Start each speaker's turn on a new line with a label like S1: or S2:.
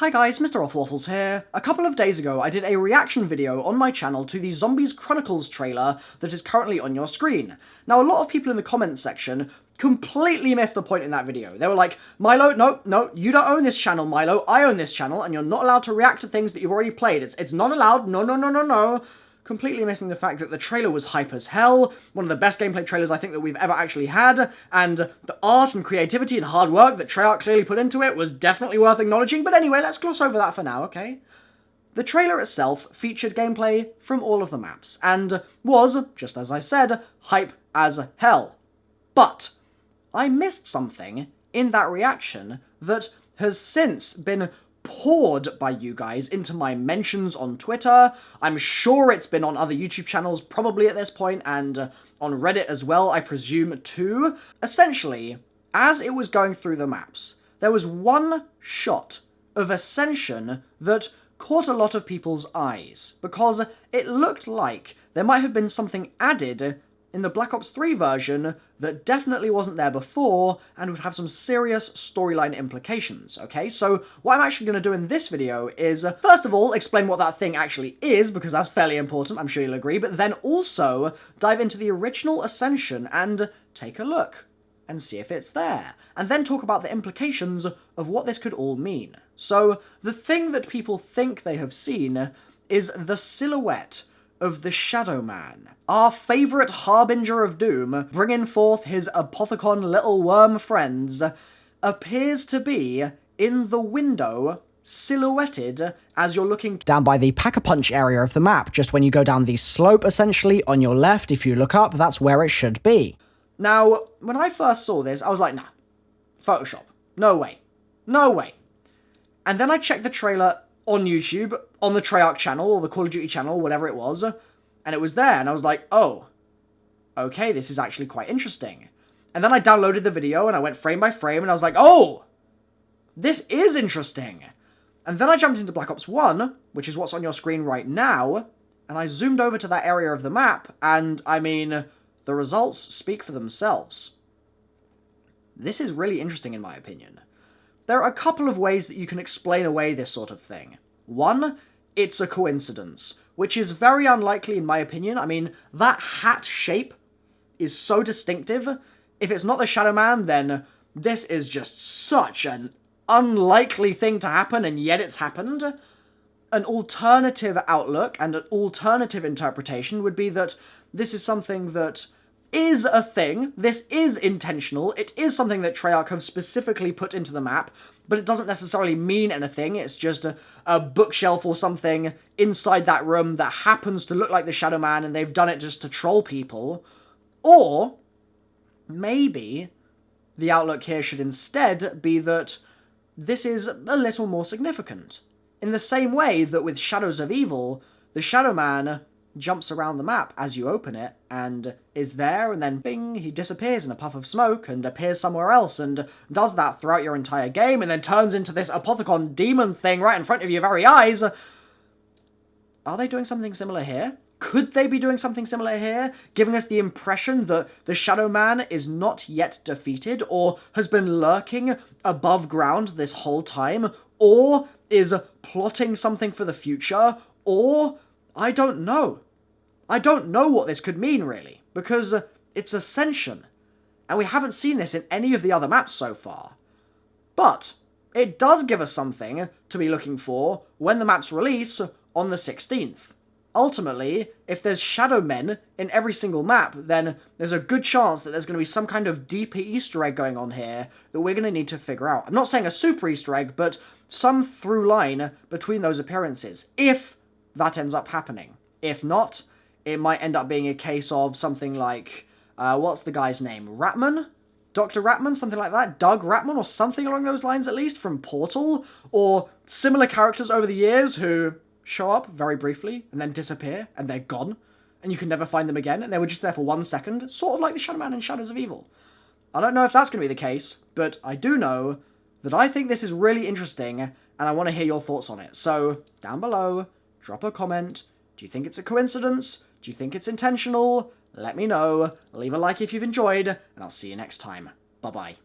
S1: Hi guys, MrRoflWaffles here. A couple of days ago I did a reaction video on my channel to the Zombies Chronicles trailer that is currently on your screen. Now a lot of people in the comments section completely missed the point in that video. They were like, Milo, no, you don't own this channel, Milo, I own this channel and you're not allowed to react to things that you've already played. It's not allowed, no. Completely missing the fact that the trailer was hype as hell, one of the best gameplay trailers I think that we've ever actually had, and the art and creativity and hard work that Treyarch clearly put into it was definitely worth acknowledging, but anyway, let's gloss over that for now, okay? The trailer itself featured gameplay from all of the maps, and was, just as I said, hype as hell. But I missed something in that reaction that has since been poured by you guys into my mentions on Twitter. I'm sure it's been on other YouTube channels probably at this point, and on Reddit as well, I presume too. Essentially, as it was going through the maps, there was one shot of Ascension that caught a lot of people's eyes, because it looked like there might have been something added in the Black Ops 3 version that definitely wasn't there before and would have some serious storyline implications, okay? So what I'm actually going to do in this video is, first of all, explain what that thing actually is, because that's fairly important, I'm sure you'll agree, but then also dive into the original Ascension and take a look and see if it's there, and then talk about the implications of what this could all mean. So the thing that people think they have seen is the silhouette of the Shadow Man, our favourite harbinger of doom, bringing forth his Apothicon little worm friends, appears to be in the window, silhouetted as you're looking down by the Pack-a-Punch area of the map. Just when you go down the slope, essentially, on your left, if you look up, that's where it should be. Now, when I first saw this, I was like, nah, Photoshop. No way. And then I checked the trailer on YouTube, on the Treyarch channel, or the Call of Duty channel, whatever it was, and it was there, and I was like, oh, okay, this is actually quite interesting. And then I downloaded the video, and I went frame by frame, and I was like, oh, this is interesting. And then I jumped into Black Ops 1, which is what's on your screen right now, and I zoomed over to that area of the map, and, I mean, the results speak for themselves. This is really interesting in my opinion. There are a couple of ways that you can explain away this sort of thing. One, it's a coincidence, which is very unlikely in my opinion. I mean, that hat shape is so distinctive. If it's not the Shadow Man, then this is just such an unlikely thing to happen, and yet it's happened. An alternative outlook and an alternative interpretation would be that this is something that is a thing, this is intentional, it is something that Treyarch have specifically put into the map, but it doesn't necessarily mean anything, it's just a bookshelf or something inside that room that happens to look like the Shadow Man and they've done it just to troll people. Or, maybe, the outlook here should instead be that this is a little more significant. In the same way that with Shadows of Evil, the Shadow Man jumps around the map as you open it, and is there, and then bing, he disappears in a puff of smoke, and appears somewhere else, and does that throughout your entire game, and then turns into this Apothicon demon thing right in front of your very eyes. Are they doing something similar here? Could they be doing something similar here, giving us the impression that the Shadow Man is not yet defeated, or has been lurking above ground this whole time, or is plotting something for the future, or I don't know. I don't know what this could mean, really, because it's Ascension, and we haven't seen this in any of the other maps so far. But it does give us something to be looking for when the maps release on the 16th. Ultimately, if there's Shadow Men in every single map, then there's a good chance that there's going to be some kind of deeper Easter egg going on here that we're going to need to figure out. I'm not saying a super Easter egg, but some through line between those appearances, if that ends up happening. If not, it might end up being a case of something like, what's the guy's name? Ratman? Dr. Ratman? Something like that? Doug Ratman? Or something along those lines, at least, from Portal? Or similar characters over the years who show up very briefly, and then disappear, and they're gone, and you can never find them again, and they were just there for 1 second, sort of like the Shadow Man in Shadows of Evil. I don't know if that's going to be the case, but I do know that I think this is really interesting, and I want to hear your thoughts on it. So, down below, drop a comment. Do you think it's a coincidence? Do you think it's intentional? Let me know. Leave a like if you've enjoyed, and I'll see you next time. Bye-bye.